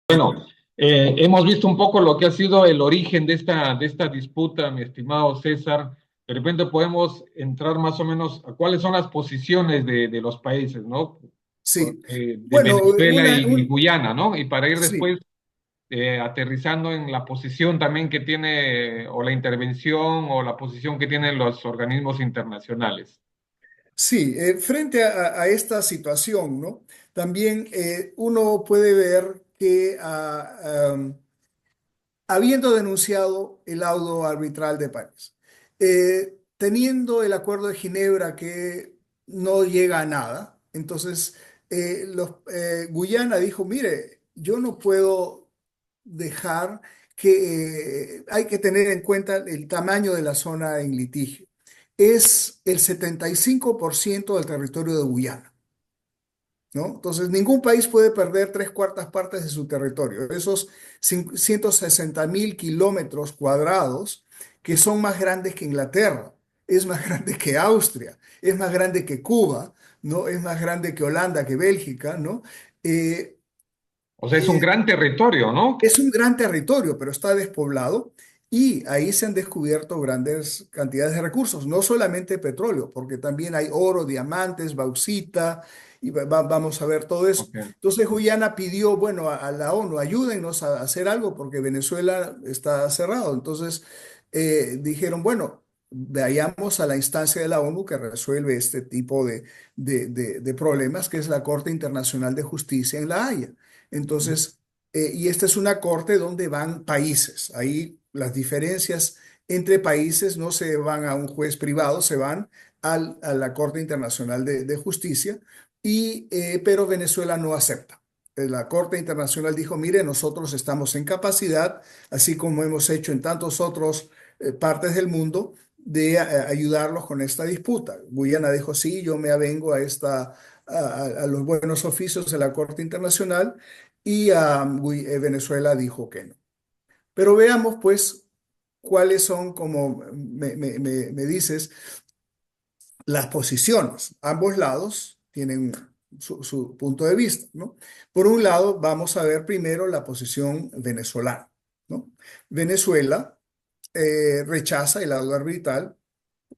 Bueno, hemos visto un poco lo que ha sido el origen de esta disputa, mi estimado César. De repente podemos entrar más o menos a cuáles son las posiciones de los países, ¿no? Sí, De bueno, Venezuela y Guyana, ¿no? Y para ir sí, después aterrizando en la posición también que tiene, o la intervención, o la posición que tienen los organismos internacionales. sí, frente a esta situación, ¿no? También uno puede ver que habiendo denunciado el laudo arbitral de París, teniendo el Acuerdo de Ginebra que no llega a nada, entonces Guyana dijo, mire, yo no puedo dejar que hay que tener en cuenta el tamaño de la zona en litigio. Es el 75% del territorio de Guyana. ¿No? Entonces, ningún país puede perder tres cuartas partes de su territorio. Esos 160.000 kilómetros cuadrados, que son más grandes que Inglaterra, es más grande que Austria, es más grande que Cuba, ¿no? Es más grande que Holanda, que Bélgica, ¿no? Eh, O sea, es un eh, gran territorio, ¿no? es un gran territorio, pero está despoblado y ahí se han descubierto grandes cantidades de recursos, no solamente petróleo, porque también hay oro, diamantes, bauxita, y vamos a ver todo eso. Ok. Entonces Guyana pidió, bueno, a la ONU, ayúdennos a hacer algo porque Venezuela está cerrado. Entonces dijeron, bueno, vayamos a la instancia de la ONU que resuelve este tipo de problemas, que es la Corte Internacional de Justicia en La Haya. Entonces, y esta es una corte donde van países. Ahí las diferencias entre países no se van a un juez privado, se van a la Corte Internacional de Justicia, pero Venezuela no acepta. La Corte Internacional dijo, mire, nosotros estamos en capacidad, así como hemos hecho en tantos otros partes del mundo, de ayudarlos con esta disputa. Guyana dijo, sí, yo me avengo a los buenos oficios de la Corte Internacional y Venezuela dijo que no. Pero veamos pues cuáles son, como me dices, las posiciones. Ambos lados tienen su punto de vista, ¿no? Por un lado, vamos a ver primero la posición venezolana, ¿no? Venezuela rechaza el laudo arbitral,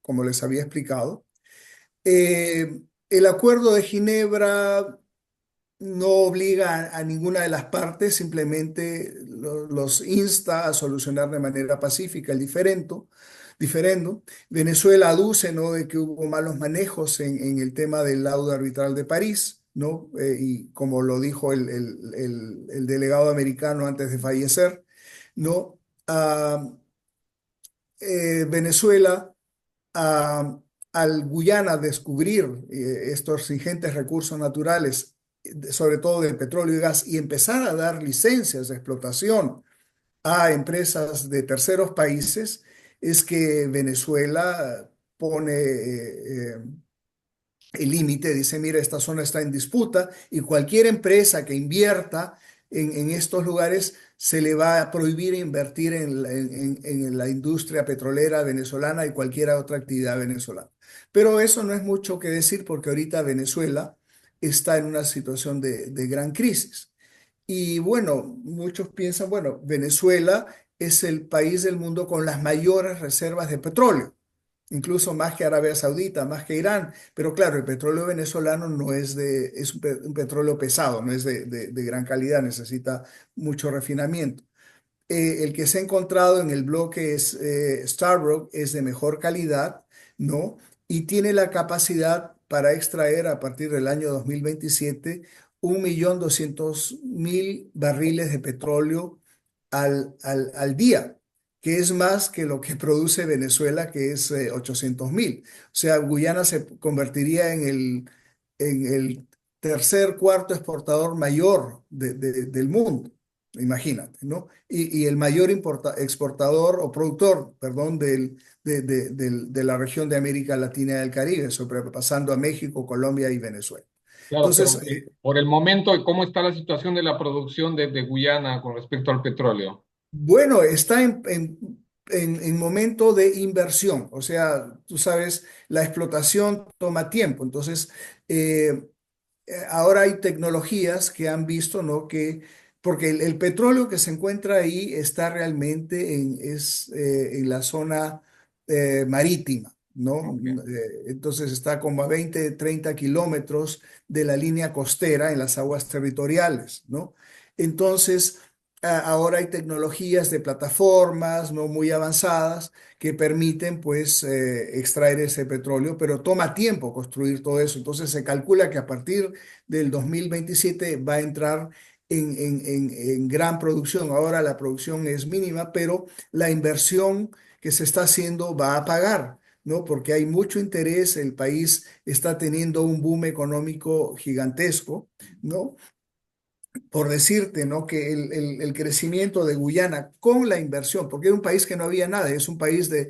como les había explicado. El acuerdo de Ginebra no obliga a ninguna de las partes, simplemente los insta a solucionar de manera pacífica el diferendo. Venezuela aduce, ¿no?, de que hubo malos manejos en el tema del laudo arbitral de París, ¿no? Y como lo dijo el delegado americano antes de fallecer, ¿no? Ah, Venezuela, ah, al Guyana descubrir estos ingentes recursos naturales, sobre todo del petróleo y gas, y empezar a dar licencias de explotación a empresas de terceros países, es que Venezuela pone el límite, dice, mira, esta zona está en disputa y cualquier empresa que invierta en estos lugares se le va a prohibir invertir en la industria petrolera venezolana y cualquier otra actividad venezolana. Pero eso no es mucho que decir porque ahorita Venezuela está en una situación de gran crisis. Y bueno, muchos piensan, bueno, Venezuela es el país del mundo con las mayores reservas de petróleo, incluso más que Arabia Saudita, más que Irán. Pero claro, el petróleo venezolano no es es un petróleo pesado, no es de gran calidad, necesita mucho refinamiento. El que se ha encontrado en el bloque es Stabroek, es de mejor calidad, ¿no? Y tiene la capacidad para extraer a partir del año 2027 1.200.000 barriles de petróleo al día, que es más que lo que produce Venezuela, que es 800.000. O sea, Guyana se convertiría en el tercer, cuarto exportador mayor del mundo. Imagínate, ¿no? Y el mayor exportador o productor, perdón, de la región de América Latina y del Caribe, sobrepasando a México, Colombia y Venezuela. Claro, Entonces, pero por el momento, ¿cómo está la situación de la producción de Guyana con respecto al petróleo? bueno, está en momento de inversión, o sea, tú sabes, la explotación toma tiempo, entonces ahora hay tecnologías que han visto, ¿no?, que porque el petróleo que se encuentra ahí está realmente en la zona marítima, ¿no? Ok. Entonces está como a 20, 30 kilómetros de la línea costera en las aguas territoriales, ¿no? Entonces, ahora hay tecnologías de plataformas no muy avanzadas que permiten pues extraer ese petróleo, pero toma tiempo construir todo eso. Entonces se calcula que a partir del 2027 va a entrar en gran producción. Ahora la producción es mínima, pero la inversión que se está haciendo va a pagar, ¿no? Porque hay mucho interés, el país está teniendo un boom económico gigantesco, ¿no? Por decirte, ¿no? Que el crecimiento de Guyana con la inversión, porque era un país que no había nada, es un país de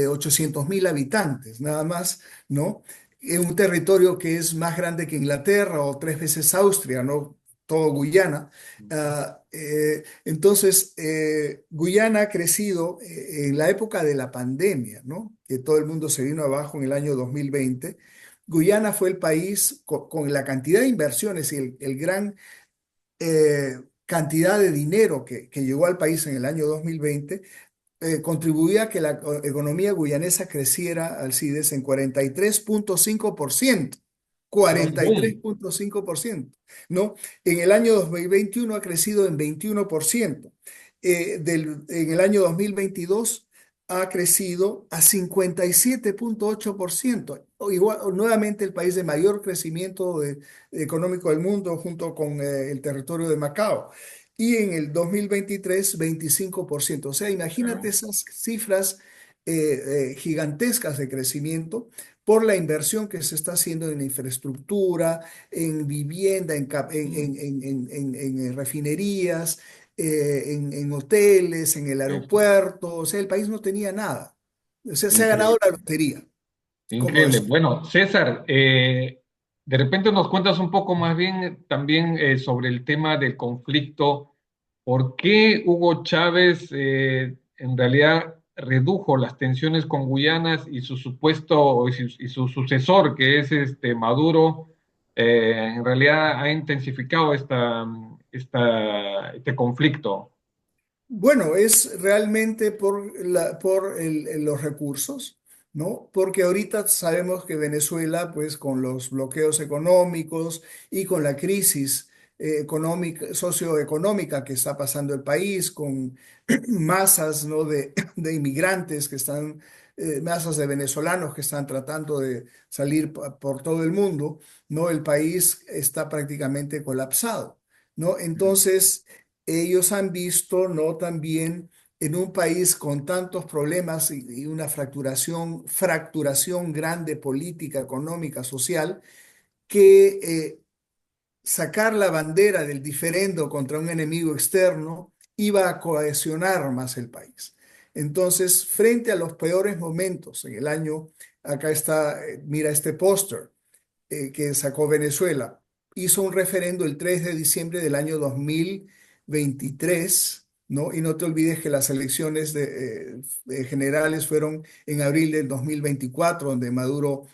800.000 habitantes, nada más, ¿no? En un territorio que es más grande que Inglaterra o tres veces Austria, ¿no? Todo Guyana. Entonces, Guyana ha crecido en la época de la pandemia, ¿no? Que todo el mundo se vino abajo en el año 2020. Guyana fue el país con la cantidad de inversiones y el gran cantidad de dinero que llegó al país en el año 2020, contribuía a que la economía guyanesa creciera, Alcides, en 43.5%. No, es un boom. 43.5%, ¿no? En el año 2021 ha crecido en 21%. En el año 2022 ha crecido a 57.8%. Igual, nuevamente el país de mayor crecimiento económico del mundo junto con el territorio de Macao. Y en el 2023, 25%. O sea, imagínate Claro. esas cifras gigantescas de crecimiento por la inversión que se está haciendo en infraestructura, en vivienda, en refinerías, en hoteles, en el Eso. aeropuerto. O sea, el país no tenía nada. O sea, se ha ganado Increíble. la lotería, como Increíble. es. Bueno, César, de repente nos cuentas un poco más bien también sobre el tema del conflicto. ¿Por qué Hugo Chávez en realidad redujo las tensiones con Guyanas y su supuesto y su sucesor, que es este Maduro, en realidad ha intensificado este conflicto? Bueno, es realmente por los recursos, ¿no? Porque ahorita sabemos que Venezuela, pues con los bloqueos económicos y con la crisis económica, socioeconómica que está pasando el país, con masas, ¿no? de inmigrantes que están, masas de venezolanos que están tratando de salir por todo el mundo, ¿no? El país está prácticamente colapsado, ¿no? Entonces ellos han visto, ¿no? También en un país con tantos problemas y una fracturación grande política, económica, social, que sacar la bandera del diferendo contra un enemigo externo iba a cohesionar más el país. Entonces, frente a los peores momentos en el año, acá está, mira este póster que sacó Venezuela, hizo un referendo el 3 de diciembre del año 2023, ¿no? Y no te olvides que las elecciones generales fueron en abril del 2024, donde Maduro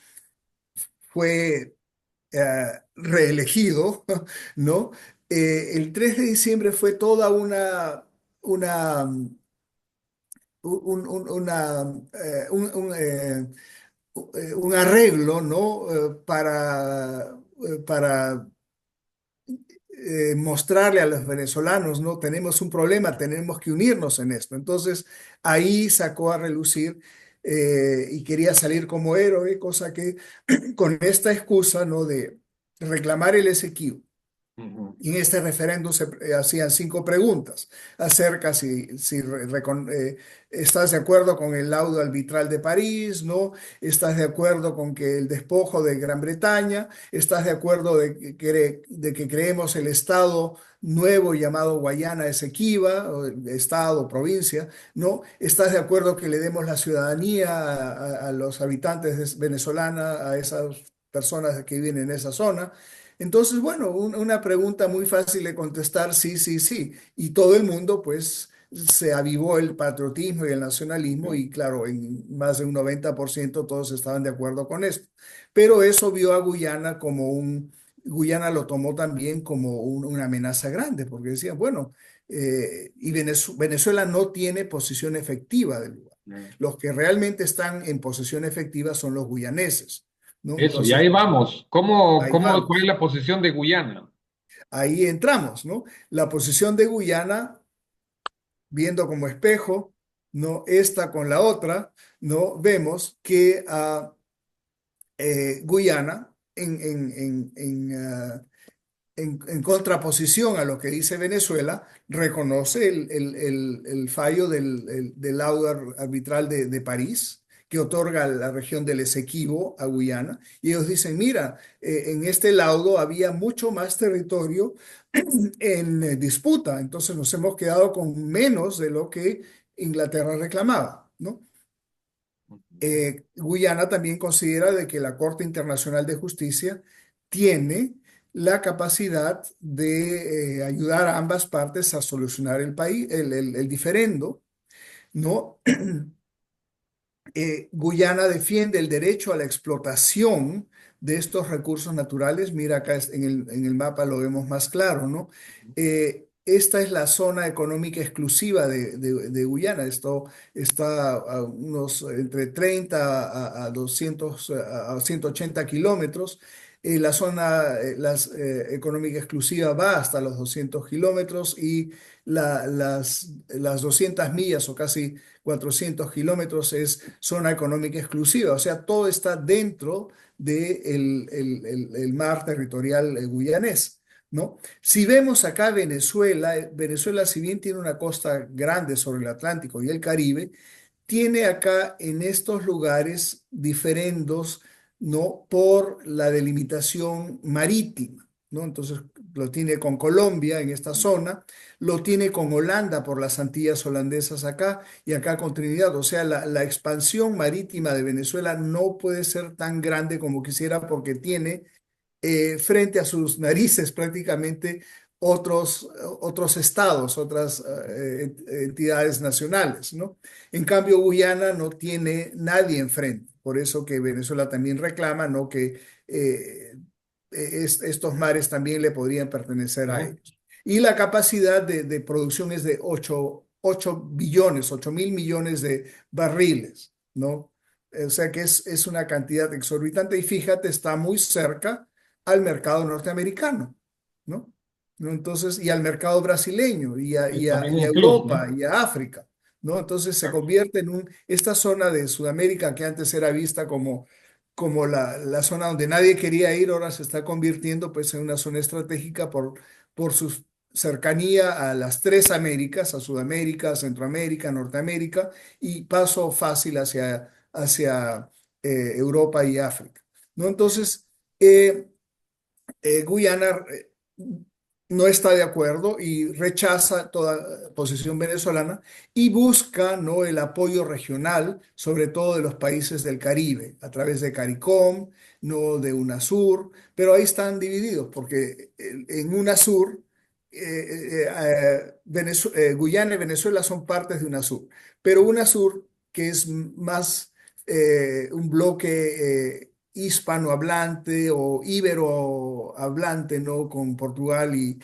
fue reelegido, ¿no? El 3 de diciembre fue toda una, un arreglo, ¿no? Para mostrarle a los venezolanos, ¿no? Tenemos un problema, tenemos que unirnos en esto. Entonces, ahí sacó a relucir y quería salir como héroe, cosa que con esta excusa, ¿no? De reclamar el Esequibo. Ujú. Y en este referéndum se hacían 5 preguntas acerca si estás de acuerdo con el laudo arbitral de París, ¿no? ¿Estás de acuerdo con que el despojo de Gran Bretaña? ¿Estás de acuerdo de que creemos el Estado nuevo llamado Guayana Esequiba, o el Estado, provincia, ¿no? ¿Estás de acuerdo que le demos la ciudadanía a los habitantes venezolanos, a esas personas que viven en esa zona? Entonces, bueno, una pregunta muy fácil de contestar, sí, sí, sí. Y todo el mundo, pues, se avivó el patriotismo y el nacionalismo y claro, en más de un 90% todos estaban de acuerdo con esto. Pero eso vio a Guyana como Guyana lo tomó también como una amenaza grande, porque decían, bueno, y Venezuela no tiene posesión efectiva del lugar. Mm. Los que realmente están en posesión efectiva son los guyaneses, ¿no? Eso, y Entonces, ahí vamos. ahí Cuál es vamos. la posición de Guyana? Ahí entramos, ¿no? La posición de Guyana, viendo como espejo, ¿no? Esta con la otra, ¿no? Vemos que Guyana, en contraposición a lo que dice Venezuela, reconoce el fallo del laudo arbitral de París, que otorga la región del Esequibo a Guyana. Y ellos dicen, mira, en este laudo había mucho más territorio en disputa, entonces nos hemos quedado con menos de lo que Inglaterra reclamaba, ¿no? Guyana también considera de que la Corte Internacional de Justicia tiene la capacidad de ayudar a ambas partes a solucionar el país, el diferendo, ¿no? Guyana defiende el derecho a la explotación de estos recursos naturales. Mira, acá en el mapa lo vemos más claro, ¿no? Esta es la zona económica exclusiva de Guyana. Esto está a unos entre 30 a 200, a 180 kilómetros. La zona económica exclusiva va hasta los 200 kilómetros y las 200 millas o casi 400 kilómetros es zona económica exclusiva, o sea, todo está dentro del el mar territorial guyanés, ¿no? Si vemos acá Venezuela, Venezuela si bien tiene una costa grande sobre el Atlántico y el Caribe, tiene acá en estos lugares diferendos, ¿no? Por la delimitación marítima, ¿no? Entonces lo tiene con Colombia en esta zona, lo tiene con Holanda por las Antillas holandesas acá y acá con Trinidad. O sea, la expansión marítima de Venezuela no puede ser tan grande como quisiera porque tiene frente a sus narices prácticamente otros estados, otras entidades nacionales, ¿no? En cambio, Guyana no tiene nadie enfrente, por eso que Venezuela también reclama, ¿no? Que estos mares también le podrían pertenecer a ¿Eh? ellos. Y la capacidad de producción es de 8 billones, 8.000 millones de barriles, ¿no? O sea que es una cantidad exorbitante y fíjate, está muy cerca al mercado norteamericano, ¿no? ¿No? Entonces, y al mercado brasileño, Y también y a incluso, Europa, ¿no? y a África, ¿no? Entonces se convierte en esta zona de Sudamérica que antes era vista como la zona donde nadie quería ir, ahora se está convirtiendo pues en una zona estratégica por su cercanía a las tres Américas, a Sudamérica, Centroamérica, Norteamérica, y paso fácil hacia Europa y África, ¿no? Entonces, eh, Guyana no está de acuerdo y rechaza toda posición venezolana y busca, ¿no? El apoyo regional, sobre todo de los países del Caribe, a través de CARICOM, no de UNASUR, pero ahí están divididos porque en UNASUR Guyana y Venezuela son partes de UNASUR, pero UNASUR, que es más un bloque hispanohablante o iberohablante, ¿no? Con Portugal y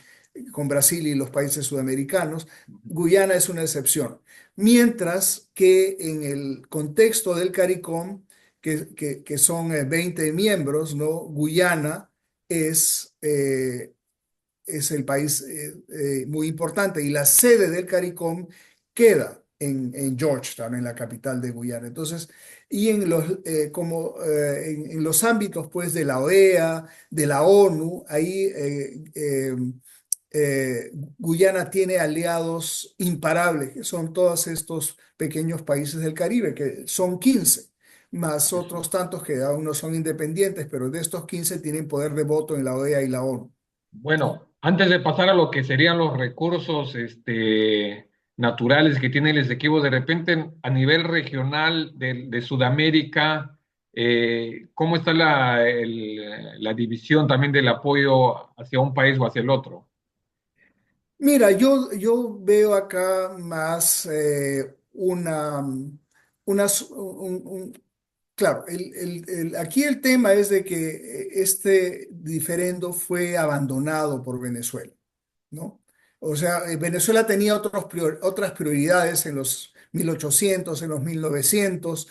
con Brasil y los países sudamericanos, Guyana es una excepción. Mientras que en el contexto del CARICOM, que son 20 miembros, ¿no? Guyana es, eh, es el país muy importante y la sede del CARICOM queda en Georgetown, en la capital de Guyana. Entonces, y en los ámbitos pues de la OEA, de la ONU, ahí Guyana tiene aliados imparables, que son todos estos pequeños países del Caribe, que son 15 más Eso. otros tantos que aún no son independientes, pero de estos 15 tienen poder de voto en la OEA y la ONU, ¿no? Bueno, antes de pasar a lo que serían los recursos naturales que tiene el Esequibo, de repente a nivel regional de Sudamérica, ¿cómo está la división también del apoyo hacia un país o hacia el otro? Mira, yo veo acá más una, Claro, aquí el tema es de que este diferendo fue abandonado por Venezuela, ¿no? O sea, Venezuela tenía otras prioridades en los 1800, en los 1900,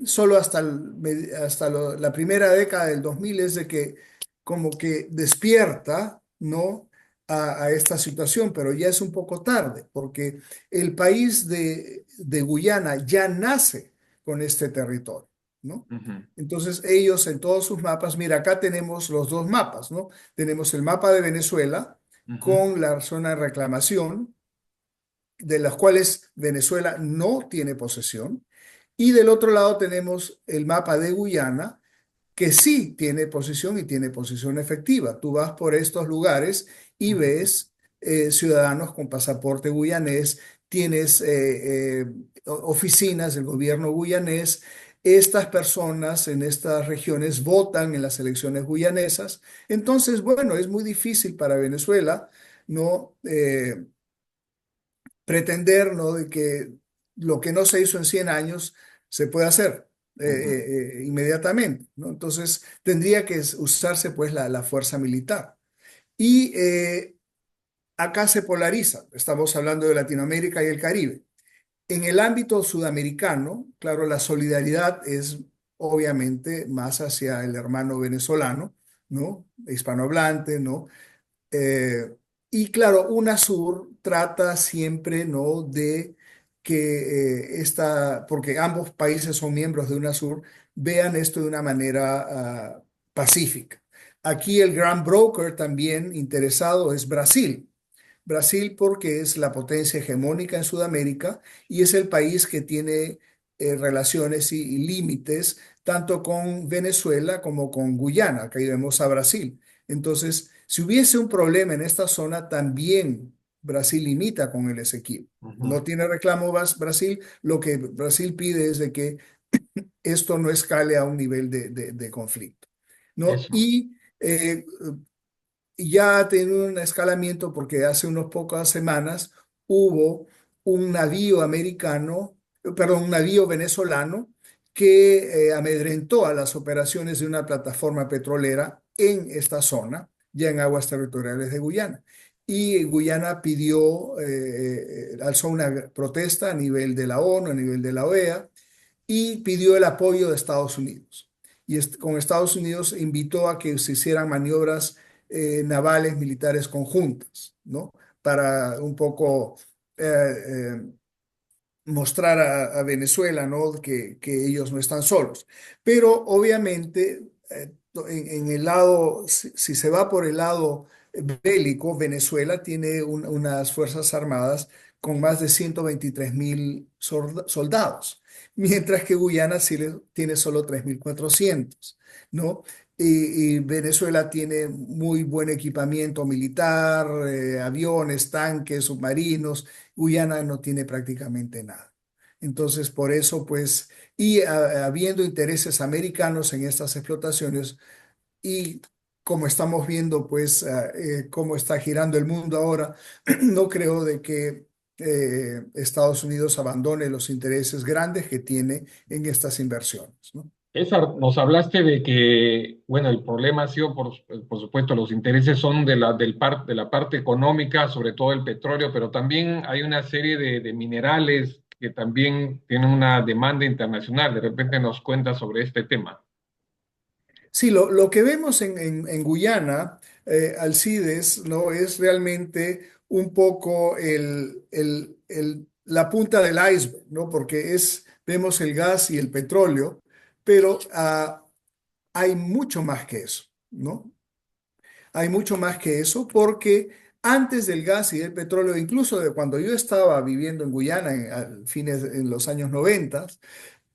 solo hasta, la primera década del 2000 es de que como que despierta, ¿no? A esta situación, pero ya es un poco tarde, porque el país de Guyana ya nace con este territorio, ¿no? Ujú, Entonces ellos en todos sus mapas, mira, acá tenemos los dos mapas, ¿no? Tenemos el mapa de Venezuela ujú, con la zona de reclamación, de las cuales Venezuela no tiene posesión, y del otro lado tenemos el mapa de Guyana, que sí tiene posesión y tiene posesión efectiva. Tú vas por estos lugares y ujú, ves ciudadanos con pasaporte guyanés, tienes oficinas del gobierno guyanés. Estas personas en estas regiones votan en las elecciones guyanesas. Entonces, bueno, es muy difícil para Venezuela, ¿no? Pretender, ¿no? De que lo que no se hizo en 100 años se puede hacer ujú. inmediatamente, ¿no? Entonces tendría que usarse pues la fuerza militar. Y acá se polariza, estamos hablando de Latinoamérica y el Caribe. En el ámbito sudamericano, claro, la solidaridad es obviamente más hacia el hermano venezolano, ¿no? Hispanohablante, ¿no? Eh, y claro, UNASUR trata siempre, ¿no? De que porque ambos países son miembros de UNASUR, vean esto de una manera pacífica. Aquí el gran broker también interesado es Brasil. Brasil porque es la potencia hegemónica en Sudamérica y es el país que tiene relaciones y límites tanto con Venezuela como con Guyana, que ahí vemos a Brasil. Entonces, si hubiese un problema en esta zona, también Brasil limita con el Esequibo. Ujú. No tiene reclamo Brasil, lo que Brasil pide es de que esto no escale a un nivel de conflicto, ¿no? Eso. Y ya ha tenido un escalamiento porque hace unas pocas semanas hubo un navío americano, perdón, un navío venezolano que amedrentó a las operaciones de una plataforma petrolera en esta zona, ya en aguas territoriales de Guyana. Y Guyana alzó una protesta a nivel de la ONU, a nivel de la OEA, y pidió el apoyo de Estados Unidos. Y con Estados Unidos invitó a que se hicieran maniobras navales militares conjuntas, ¿no? Para un poco mostrar a Venezuela, ¿no? Que ellos no están solos. Pero obviamente, en el lado, si se va por el lado bélico, Venezuela tiene unas fuerzas armadas con más de 123.000 soldados, mientras que Guyana tiene solo 3.400, ¿no? Y Venezuela tiene muy buen equipamiento militar, aviones, tanques, submarinos. Guyana no tiene prácticamente nada. Entonces, por eso, pues, y habiendo intereses americanos en estas explotaciones y como estamos viendo, pues, cómo está girando el mundo ahora, no creo de que Estados Unidos abandone los intereses grandes que tiene en estas inversiones, ¿no? César, nos hablaste de que, bueno, el problema ha sido, por supuesto, los intereses son de la parte económica, sobre todo el petróleo, pero también hay una serie de minerales que también tienen una demanda internacional. De repente nos cuenta sobre este tema. Sí, lo que vemos en Guyana, Alcides, ¿no? Es realmente un poco la punta del iceberg, ¿no? Porque vemos el gas y el petróleo, pero hay mucho más que eso, ¿no? Hay mucho más que eso porque antes del gas y del petróleo, incluso de cuando yo estaba viviendo en Guyana en los años 90,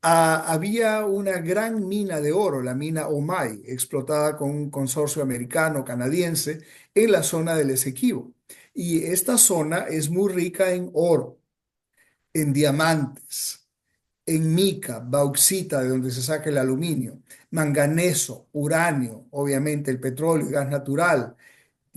había una gran mina de oro, la mina Omai, explotada con un consorcio americano-canadiense en la zona del Esequibo. Y esta zona es muy rica en oro, en diamantes, en mica, bauxita, de donde se saca el aluminio, manganeso, uranio, obviamente el petróleo y gas natural,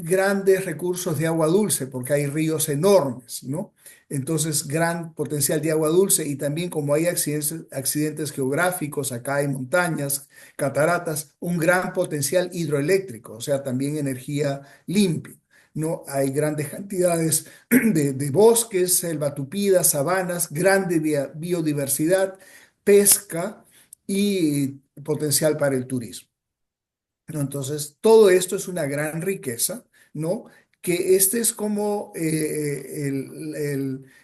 grandes recursos de agua dulce, porque hay ríos enormes, ¿no? Entonces, gran potencial de agua dulce y también como hay accidentes geográficos, acá hay montañas, cataratas, un gran potencial hidroeléctrico, o sea, también energía limpia, ¿no? Hay grandes cantidades de bosques, selva tupida, sabanas, grande biodiversidad, pesca y potencial para el turismo, ¿no? Entonces, todo esto es una gran riqueza, ¿no? Que este es como,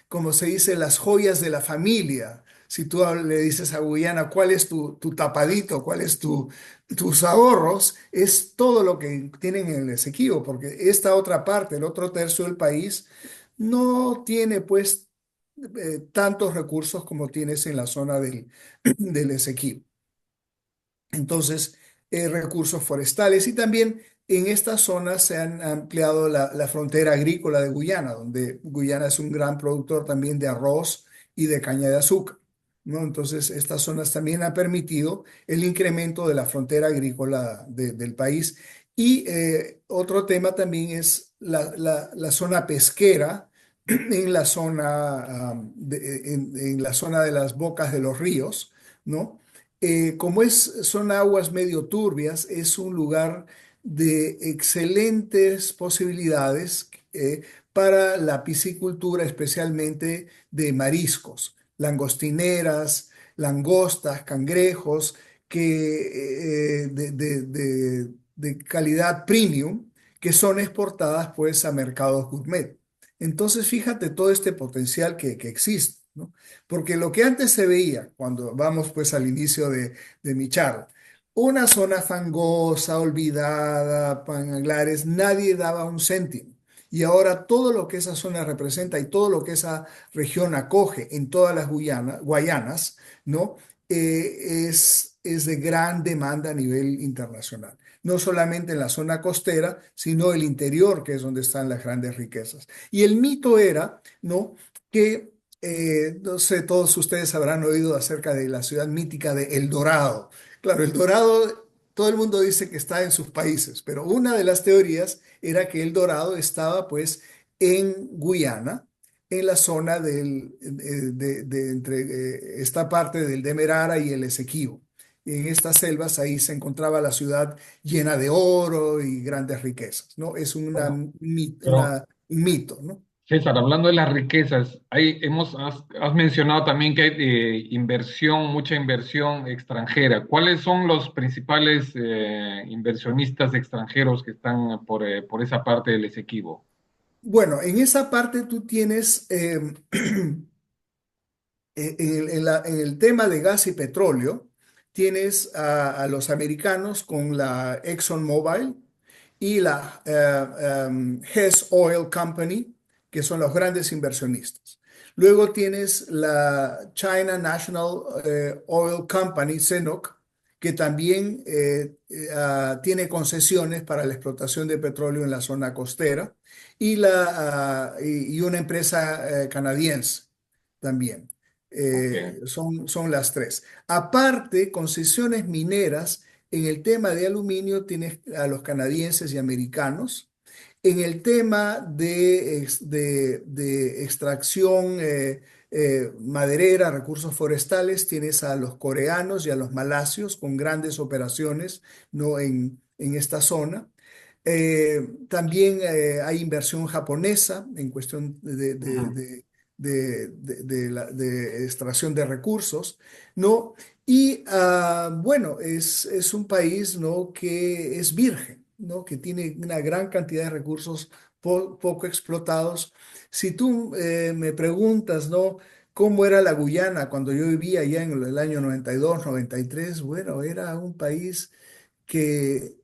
como se dice, las joyas de la familia. Si tú le dices a Guyana, ¿cuál es tu tapadito? ¿Cuál es tus ahorros? Es todo lo que tienen en el Esequibo, porque esta otra parte, el otro tercio del país, no tiene pues tantos recursos como tienes en la zona del Esequibo. Entonces, recursos forestales y también en esta zona se han ampliado la frontera agrícola de Guyana, donde Guyana es un gran productor también de arroz y de caña de azúcar, ¿no? Entonces, estas zonas también han permitido el incremento de la frontera agrícola del país. Y otro tema también es la zona pesquera en la zona, en la zona de las bocas de los ríos, ¿no? Como son aguas medio turbias, es un lugar de excelentes posibilidades para la piscicultura, especialmente de mariscos, langostineras, langostas, cangrejos, de calidad premium, que son exportadas pues a mercados gourmet. Entonces, fíjate todo este potencial que existe, ¿no? Porque lo que antes se veía, cuando vamos pues al inicio de mi charla, una zona fangosa, olvidada, manglares, nadie daba un céntimo. Y ahora todo lo que esa zona representa y todo lo que esa región acoge en todas las Guayanas, ¿no? Es de gran demanda a nivel internacional. No solamente en la zona costera, sino el interior, que es donde están las grandes riquezas. Y el mito era, ¿no? Que no sé, todos ustedes habrán oído acerca de la ciudad mítica de El Dorado. Claro, El Dorado, todo el mundo dice que está en sus países, pero una de las teorías era que El Dorado estaba pues en Guyana, en la zona entre esta parte del Demerara y el Esequibo. En estas selvas ahí se encontraba la ciudad llena de oro y grandes riquezas, ¿no? Es Bueno, pero un mito, ¿no? César, hablando de las riquezas, has mencionado también que hay inversión, mucha inversión extranjera. ¿Cuáles son los principales inversionistas extranjeros que están por esa parte del Esequibo? Bueno, en esa parte tú tienes, en el tema de gas y petróleo, tienes a los americanos con la ExxonMobil y la Hess Oil Company, que son los grandes inversionistas. Luego tienes la China National Oil Company, CNOOC, que también tiene concesiones para la explotación de petróleo en la zona costera, y una empresa canadiense también. Ok, Son las tres. Aparte, concesiones mineras, en el tema de aluminio tienes a los canadienses y americanos. En el tema de extracción maderera, recursos forestales, tienes a los coreanos y a los malasios con grandes operaciones, ¿no? En esta zona. También hay inversión japonesa en cuestión ujú, de extracción de recursos, ¿no? Y bueno, es un país, ¿no? Que es virgen, ¿no? Que tiene una gran cantidad de recursos poco explotados. Si tú me preguntas, ¿no? ¿Cómo era la Guyana cuando yo vivía allá en el año 92, 93? Bueno, era un país que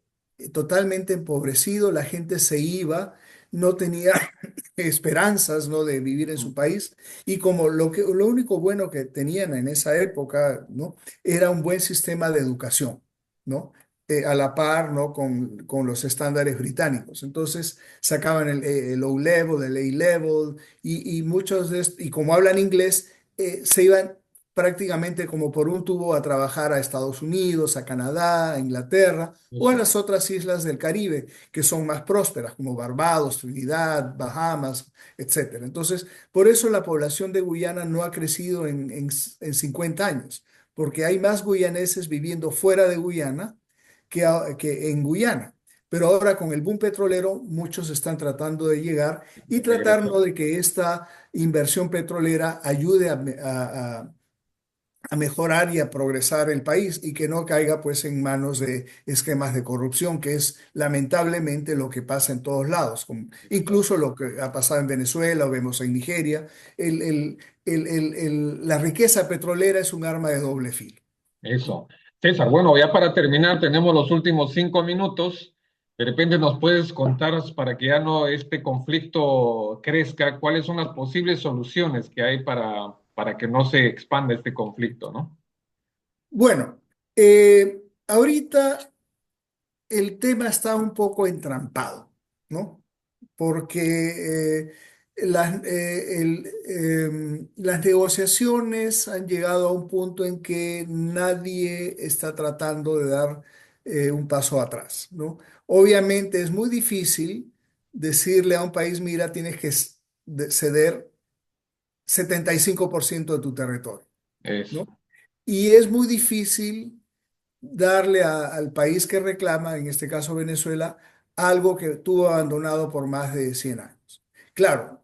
totalmente empobrecido, la gente se iba, no tenía esperanzas, ¿no? De vivir en su ujú. país, y como lo único bueno que tenían en esa época, ¿no? Era un buen sistema de educación, ¿no? A la par, ¿no? Con los estándares británicos. Entonces sacaban el O-level, el A-level, y muchos y como hablan inglés, se iban prácticamente como por un tubo a trabajar a Estados Unidos, a Canadá, a Inglaterra o a Eso, las otras islas del Caribe que son más prósperas, como Barbados, Trinidad, Bahamas, etcétera. Entonces, por eso la población de Guyana no ha crecido en 50 años, porque hay más guyaneses viviendo fuera de Guyana que en Guyana. Pero ahora con el boom petrolero, muchos están tratando de llegar y regresar. tratando de que esta inversión petrolera ayude a mejorar y a progresar el país y que no caiga pues en manos de esquemas de corrupción, que es lamentablemente lo que pasa en todos lados, incluso lo que ha pasado en Venezuela o vemos en Nigeria. La riqueza petrolera es un arma de doble filo, ¿no? Eso. César, bueno, ya para terminar, tenemos los últimos 5 minutos. De repente nos puedes contar para que ya no este conflicto crezca, cuáles son las posibles soluciones que hay para que no se expanda este conflicto, ¿no? Bueno, ahorita el tema está un poco entrampado, ¿no? Porque las negociaciones han llegado a un punto en que nadie está tratando de dar un paso atrás, ¿no? Obviamente es muy difícil decirle a un país, mira, tienes que ceder 75% de tu territorio, Eso, ¿no? Y es muy difícil darle al país que reclama, en este caso Venezuela, algo que tuvo abandonado por más de 100 años. Claro,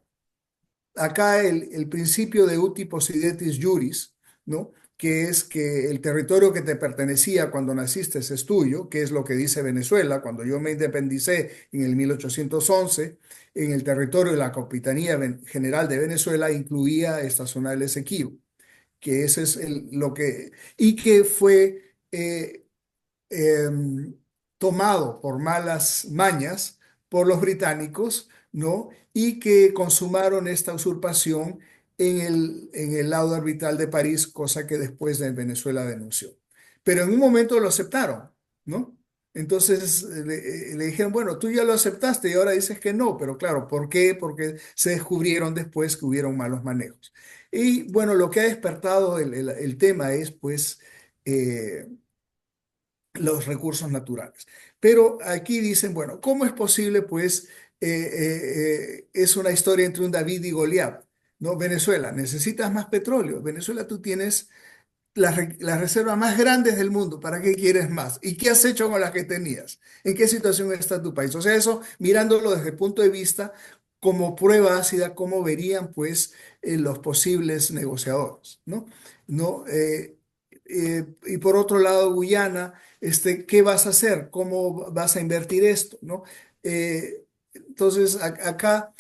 acá el principio de uti possidetis juris, ¿no? Que es que el territorio que te pertenecía cuando naciste es tuyo, que es lo que dice Venezuela. Cuando yo me independicé en el 1811, en el territorio de la Capitanía General de Venezuela incluía esta zona del Esequibo, que ese es lo que, y que fue tomado por malas mañas por los británicos, ¿no? Y que consumaron esta usurpación en el laudo arbitral de París, cosa que después de Venezuela denunció. Pero en un momento lo aceptaron, ¿no? Entonces le dijeron, bueno, tú ya lo aceptaste y ahora dices que no, pero claro, ¿por qué? Porque se descubrieron después que hubieron malos manejos. Y bueno, lo que ha despertado el tema es pues los recursos naturales. Pero aquí dicen, bueno, ¿cómo es posible? Pues es una historia entre un David y Goliat, ¿no? Venezuela, necesitas más petróleo. Venezuela, tú tienes las reservas más grandes del mundo. ¿Para qué quieres más? ¿Y qué has hecho con las que tenías? ¿En qué situación está tu país? O sea, eso mirándolo desde el punto de vista como prueba ácida, cómo verían pues los posibles negociadores, ¿no? ¿No? Y por otro lado, Guyana, ¿qué vas a hacer? ¿Cómo vas a invertir esto? ¿No? Entonces, acá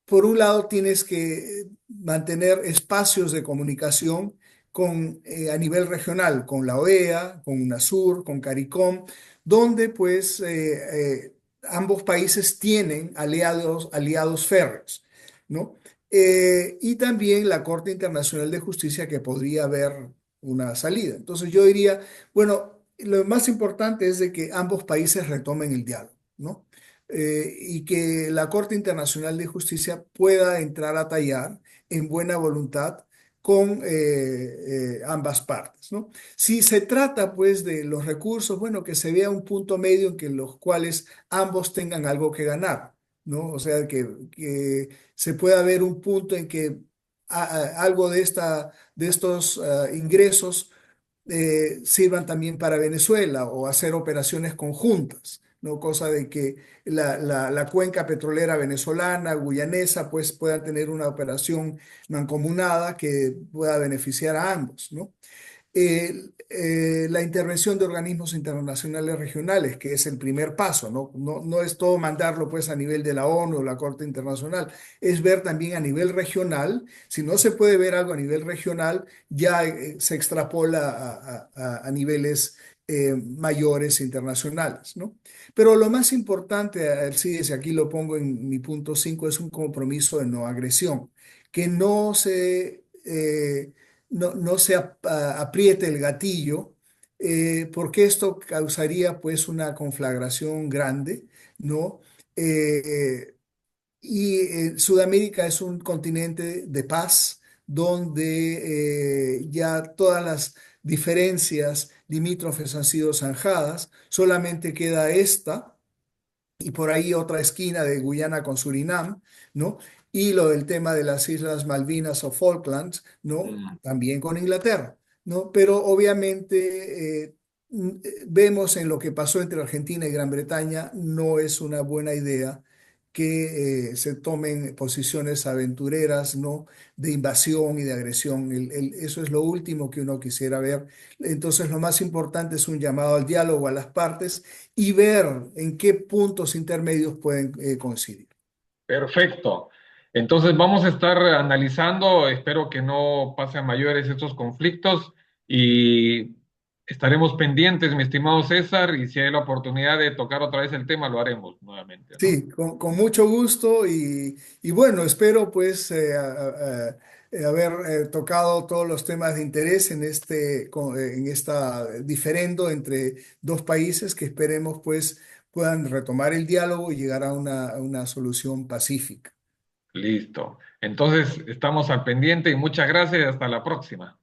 por un lado, tienes que mantener espacios de comunicación a nivel regional, con la OEA, con UNASUR, con CARICOM, donde pues ambos países tienen aliados férreos, ¿no? Y también la Corte Internacional de Justicia que podría haber una salida. Entonces yo diría, bueno, lo más importante es de que ambos países retomen el diálogo, ¿no? Y que la Corte Internacional de Justicia pueda entrar a tallar en buena voluntad con ambas partes, ¿no? Si se trata pues de los recursos, bueno, que se vea un punto medio en que los cuales ambos tengan algo que ganar, ¿no? O sea, que se pueda ver un punto en que algo de estos ingresos sirvan también para Venezuela o hacer operaciones conjuntas, ¿no? Cosa de que la cuenca petrolera venezolana, guyanesa, pues puedan tener una operación mancomunada que pueda beneficiar a ambos, ¿no? La intervención de organismos internacionales regionales, que es el primer paso, ¿no? No es todo mandarlo pues a nivel de la ONU o la Corte Internacional, es ver también a nivel regional. Si no se puede ver algo a nivel regional, ya se extrapola a niveles mayores internacionales, ¿no? Pero lo más importante, Alcides, y aquí lo pongo en mi punto 5, es un compromiso de no agresión, que no se apriete el gatillo, porque esto causaría pues una conflagración grande, ¿no? Y Sudamérica es un continente de paz, donde ya todas las diferencias limítrofes han sido zanjadas, solamente queda esta y por ahí otra esquina de Guyana con Surinam, ¿no? Y lo del tema de las Islas Malvinas o Falklands, ¿no? Mm. También con Inglaterra, ¿no? Pero obviamente vemos en lo que pasó entre Argentina y Gran Bretaña, no es una buena idea que se tomen posiciones aventureras, ¿no? De invasión y de agresión. Eso es lo último que uno quisiera ver. Entonces, lo más importante es un llamado al diálogo a las partes y ver en qué puntos intermedios pueden coincidir. Perfecto. Entonces vamos a estar analizando, espero que no pase a mayores estos conflictos y estaremos pendientes, mi estimado César, y si hay la oportunidad de tocar otra vez el tema, lo haremos nuevamente, ¿no? Sí, con mucho gusto y bueno, espero pues haber tocado todos los temas de interés en en esta diferendo entre dos países que esperemos pues puedan retomar el diálogo y llegar a una solución pacífica. Listo. Entonces estamos al pendiente y muchas gracias y hasta la próxima.